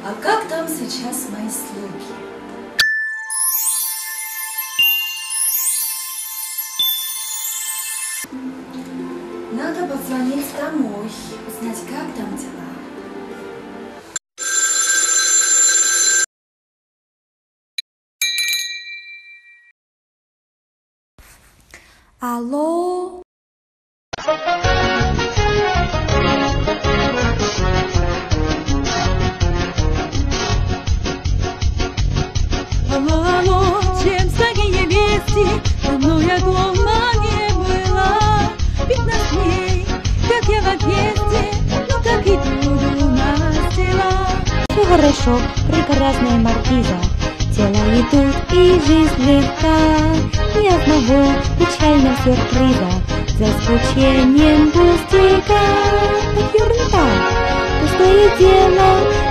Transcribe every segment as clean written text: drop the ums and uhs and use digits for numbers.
А как там сейчас мои слуги? Надо позвонить домой, узнать, как там дела. Алло? Алло, алло, чем такие вести? Давно я дома не была. 15 дней, как я в отъезде, но как и тут у нас дела. Все хорошо, прекрасная маркиза. Дела идут и жизнь легка. Ни одного печального сюрприза. За исключением пустяка. Так ерунда, пустое дело.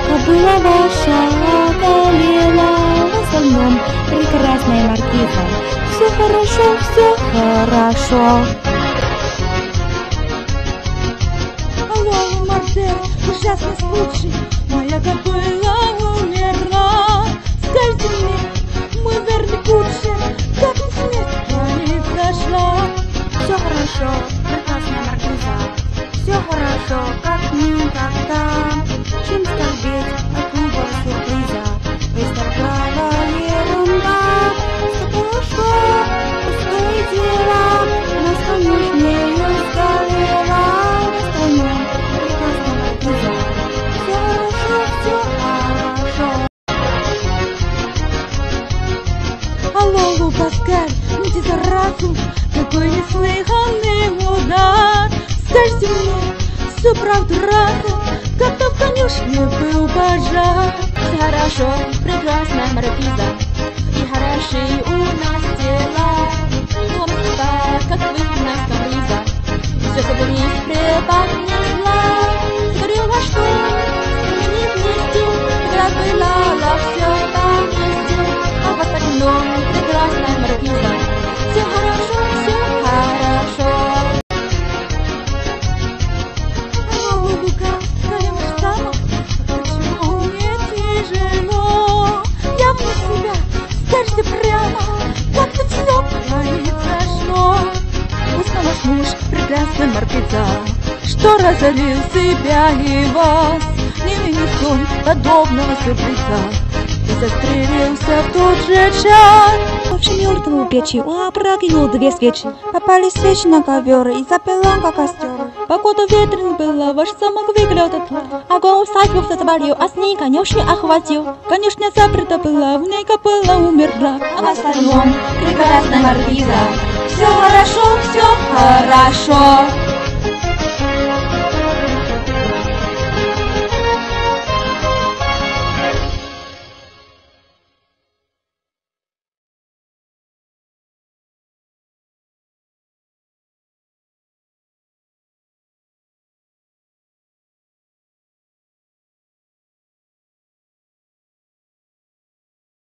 Кобыла ваша околела. В остальном прекрасная маркиза. Все хорошо, все хорошо. Алло, Мартер, ужасный случай. Моя кобыла умерла. Скажите мне, мой верный кучер, как не смерть произошла? Все хорошо, прекрасная маркиза. Все хорошо, как никогда. Чем скорбеть от глупого сюрприза? Выступала ерунда. Все хорошо, пустое дело. Она с конюшнею сгорела. В остальном прекрасная маркиза. Все хорошо, все хорошо. Алло, Паскаль, ну ты заразу, какой неслыханный удар. Скажите мне, всю правду разом, как-то в конюшне был пожар. Все хорошо, прекрасная маркиза, и хорошие у нас дела. Но Москва, как вы нас каприза, все собрались преподнесла. Сгорел ваш дом, не вместе, как было все по месте. А в остальном прекрасная маркиза, все хорошо, все хорошо. Алло, Лука, скорее в штамах, почему мне тяжело? Я вне себя, скажите прямо, как-то все произошло. Узнал ваш муж, прекрасная маркиза, что разорил себя и вас. Не вынес он подобного сюрприза и застрелился в тот же час. Вообще мертвому печи, опрокинул 2 свечи. Попали свечи на ковер и запела как костер. Погода ветреная была, ваш замок выгорел дотла. Огонь усадьбу все заварил, а с ней конюшню охватил. Конюшня закрыта была, в ней кобыла умерла. А в остальном прекрасная маркиза, все хорошо, все хорошо.